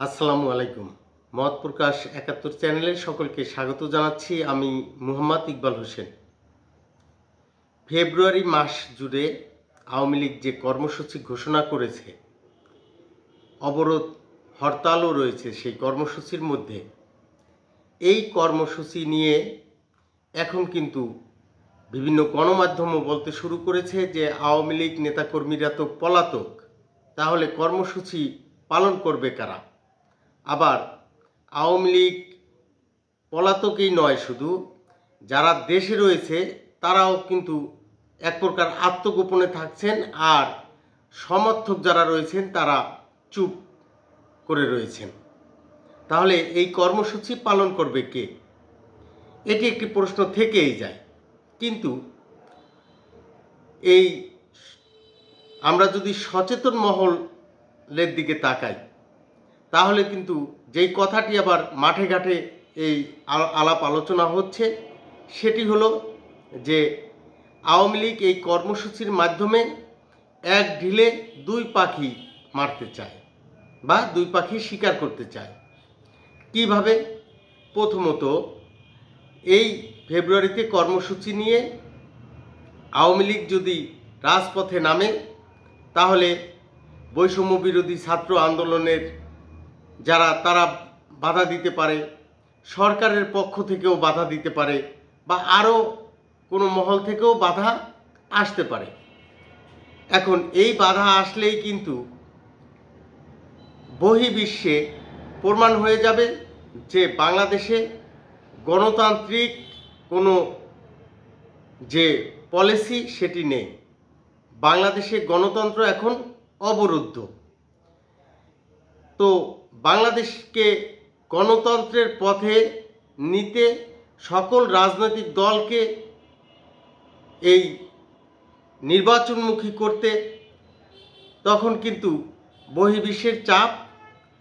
আসসালামু আলাইকুম। মত প্রকাশ ৭১ চ্যানেলে সকলকে স্বাগত জানাচ্ছি। আমি মুহাম্মদ ইকবাল হোসেন। ফেব্রুয়ারি মাস জুড়ে আওয়ামী লীগ যে কর্মসূচি ঘোষণা করেছে, অবরোধ হরতালও রয়েছে সেই কর্মসূচির মধ্যে। এই কর্মসূচি নিয়ে এখন কিন্তু বিভিন্ন গণমাধ্যমও বলতে শুরু করেছে যে আওয়ামী লীগ নেতাকর্মীরা তো পলাতক, তাহলে কর্মসূচি পালন করবে কারা? আবার আওয়ামী লীগ পলাতকই নয়, শুধু যারা দেশে রয়েছে তারাও কিন্তু এক প্রকার আত্মগোপনে থাকছেন, আর সমর্থক যারা রয়েছেন তারা চুপ করে রয়েছেন। তাহলে এই কর্মসূচি পালন করবে কে? এটি একটি প্রশ্ন থেকেই যায়। কিন্তু এই আমরা যদি সচেতন মহলের দিকে তাকাই, তাহলে কিন্তু যেই কথাটি আবার মাঠে ঘাটে এই আলাপ আলোচনা হচ্ছে, সেটি হলো যে আওয়ামী লীগ এই কর্মসূচির মাধ্যমে এক ঢিলে দুই পাখি মারতে চায় বা দুই পাখি শিকার করতে চায়। কিভাবে? প্রথমত, এই ফেব্রুয়ারিতে কর্মসূচি নিয়ে আওয়ামী লীগ যদি রাজপথে নামে, তাহলে বৈষম্য বিরোধী ছাত্র আন্দোলনের তারা বাধা দিতে পারে, সরকারের পক্ষ থেকেও বাধা দিতে পারে, বা আরও কোনো মহল থেকেও বাধা আসতে পারে। এখন এই বাধা আসলেই কিন্তু বহির্বিশ্বে প্রমাণ হয়ে যাবে যে বাংলাদেশে গণতান্ত্রিক কোনো যে পলিসি সেটি নেই। বাংলাদেশে গণতন্ত্র এখন অবরুদ্ধ। তো বাংলাদেশকে গণতন্ত্রের পথে নিতে সকল রাজনৈতিক দলকে এই নির্বাচনমুখী করতে তখন কিন্তু বহির্বিশ্বের চাপ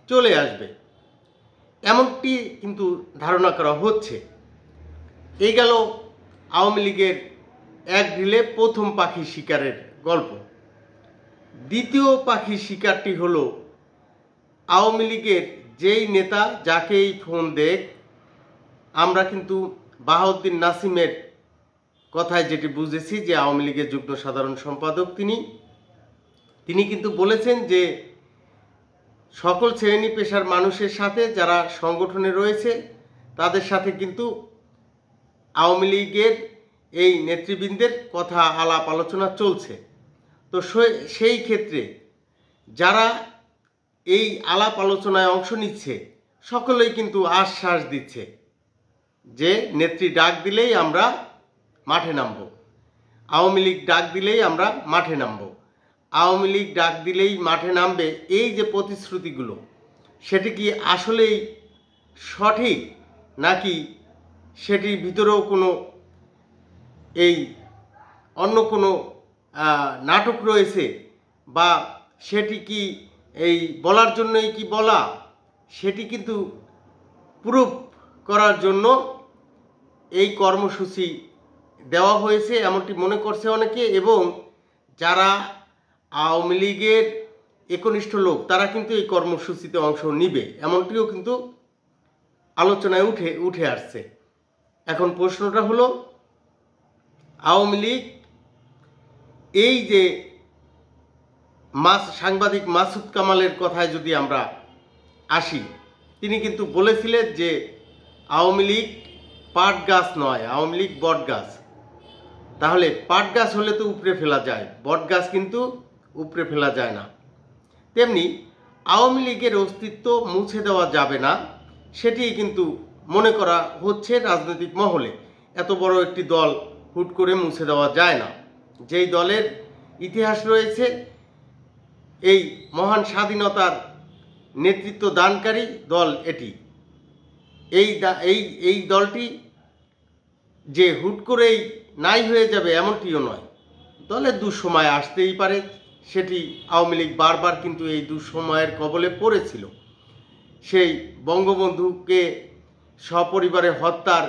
চলে আসবে, এমনটি কিন্তু ধারণা করা হচ্ছে। এই গেল আওয়ামী লীগের এক ঢিলে প্রথম পাখি শিকারের গল্প। দ্বিতীয় পাখি শিকারটি হলো আওয়ামী লীগের যেই নেতা যাকেই ফোন দেখ, আমরা কিন্তু বাহাউদ্দিন নাসিমের কথায় যেটি বুঝেছি যে আওয়ামী লীগের যুগ্ম সাধারণ সম্পাদক তিনি কিন্তু বলেছেন যে সকল শ্রেণী পেশার মানুষের সাথে যারা সংগঠনে রয়েছে তাদের সাথে কিন্তু আওয়ামী লীগের এই নেতৃবৃন্দের কথা আলাপ আলোচনা চলছে। তো সেই ক্ষেত্রে যারা এই আলাপ আলোচনায় অংশ নিচ্ছে সকলেই কিন্তু আশ্বাস দিচ্ছে যে নেত্রী ডাক দিলেই আমরা মাঠে নামব, আওয়ামী লীগ ডাক দিলেই আমরা মাঠে নামব, আওয়ামী লীগ ডাক দিলেই মাঠে নামবে। এই যে প্রতিশ্রুতিগুলো, সেটি কি আসলেই সঠিক, নাকি সেটির ভিতরেও কোনো অন্য কোনো নাটক রয়েছে, বা সেটি কি বলার জন্যই কি বলা? সেটি কিন্তু প্রুফ করার জন্য এই কর্মসূচি দেওয়া হয়েছে এমনটি মনে করছে অনেকে, এবং যারা আওয়ামী লীগের একনিষ্ঠ লোক তারা কিন্তু এই কর্মসূচিতে অংশ নিবে, এমনটিও কিন্তু আলোচনায় উঠে আসছে। এখন প্রশ্নটা হলো, আওয়ামী লীগ এই যে সাংবাদিক মাসুদ কামালের কথায় যদি আমরা আসি, তিনি কিন্তু বলেছিলেন যে আওয়ামী লীগ পাট গাছ নয়, আওয়ামী লীগ বট গাছ। তাহলে পাট গাছ হলে তো উপড়ে ফেলা যায়, বট গাছ কিন্তু উপড়ে ফেলা যায় না। তেমনি আওয়ামী লীগের অস্তিত্ব মুছে দেওয়া যাবে না, সেটি কিন্তু মনে করা হচ্ছে রাজনৈতিক মহলে। এত বড় একটি দল হুট করে মুছে দেওয়া যায় না। যেই দলের ইতিহাস রয়েছে, এই মহান স্বাধীনতার নেতৃত্ব দানকারী দল এটি, এই দলটি যে হুট করেই নাই হয়ে যাবে এমনটিও নয়। দলের দুঃসময় আসতেই পারে, সেটি আওয়ামী লীগ বারবার কিন্তু এই দুঃসময়ের কবলে পড়েছিল। সেই বঙ্গবন্ধুকে সপরিবারে হত্যার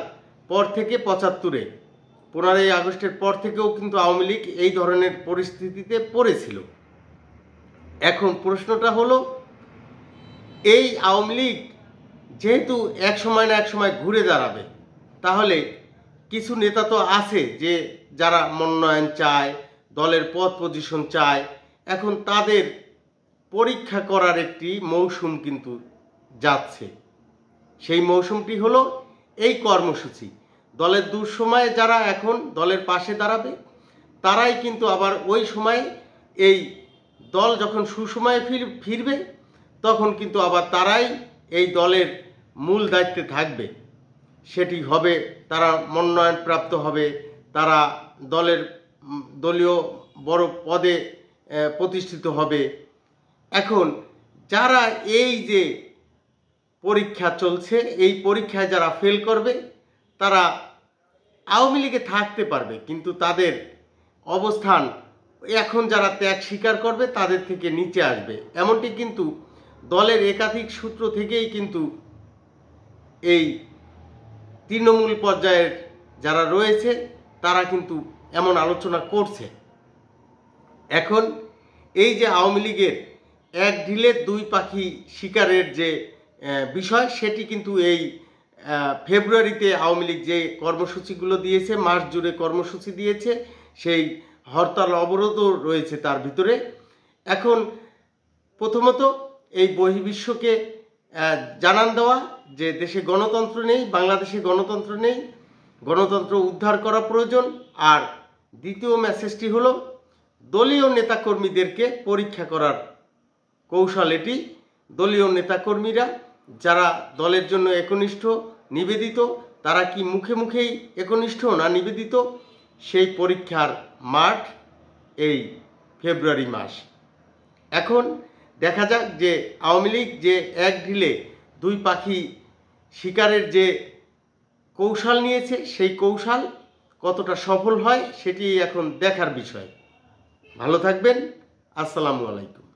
পর থেকে ৭৫-এ 15ই আগস্টের পর থেকেও কিন্তু আওয়ামী লীগ এই ধরনের পরিস্থিতিতে পড়েছিল। এখন প্রশ্নটা হলো, এই আওয়ামী লীগ যেহেতু এক সময় না এক সময় ঘুরে দাঁড়াবে, তাহলে কিছু নেতা তো আছে যে যারা মনোনয়ন চায়, দলের পদ পজিশন চায়, এখন তাদের পরীক্ষা করার একটি মৌসুম কিন্তু যাচ্ছে। সেই মৌসুমটি হলো এই কর্মসূচি। দলের দুঃসময়ে যারা এখন দলের পাশে দাঁড়াবে, তারাই কিন্তু আবার ওই সময়ে এই দল যখন সুসময়ে ফিরবে, তখন কিন্তু আবার তারাই এই দলের মূল দায়িত্বে থাকবে। সেটি হবে, তারা মনোনয়নপ্রাপ্ত হবে, তারা দলীয় বড় পদে প্রতিষ্ঠিত হবে। এখন যারা এই যে পরীক্ষা চলছে, এই পরীক্ষায় যারা ফেল করবে, তারা আওয়ামী লীগে থাকতে পারবে, কিন্তু তাদের অবস্থান এখন যারা ত্যাগ স্বীকার করবে তাদের থেকে নিচে আসবে। এমনটি কিন্তু দলের একাধিক সূত্র থেকেই কিন্তু এই তৃণমূল পর্যায়ের যারা রয়েছে তারা কিন্তু এমন আলোচনা করছে। এখন এই যে আওয়ামী লীগের এক ঢিলে দুই পাখি শিকারের যে বিষয়, সেটি কিন্তু এই ফেব্রুয়ারিতে আওয়ামী লীগ যে কর্মসূচিগুলো দিয়েছে, মাস জুড়ে কর্মসূচি দিয়েছে, সেই হরতাল অবরোধও রয়েছে তার ভিতরে। এখন প্রথমত এই বহির্বিশ্বকে জানান দেওয়া যে দেশে গণতন্ত্র নেই, বাংলাদেশে গণতন্ত্র নেই, গণতন্ত্র উদ্ধার করা প্রয়োজন। আর দ্বিতীয় মেসেজটি হলো দলীয় নেতাকর্মীদেরকে পরীক্ষা করার কৌশল এটি। দলীয় নেতাকর্মীরা যারা দলের জন্য একনিষ্ঠ নিবেদিত, তারা কি মুখে মুখেই একনিষ্ঠ না নিবেদিত, সেই পরীক্ষার মাঠ এই ফেব্রুয়ারি মাস। এখন দেখা যাক যে আওয়ামী লীগ যে এক ঢিলে দুই পাখি শিকারের যে কৌশল নিয়েছে, সেই কৌশল কতটা সফল হয় সেটি এখন দেখার বিষয়। ভালো থাকবেন। আসসালামু আলাইকুম।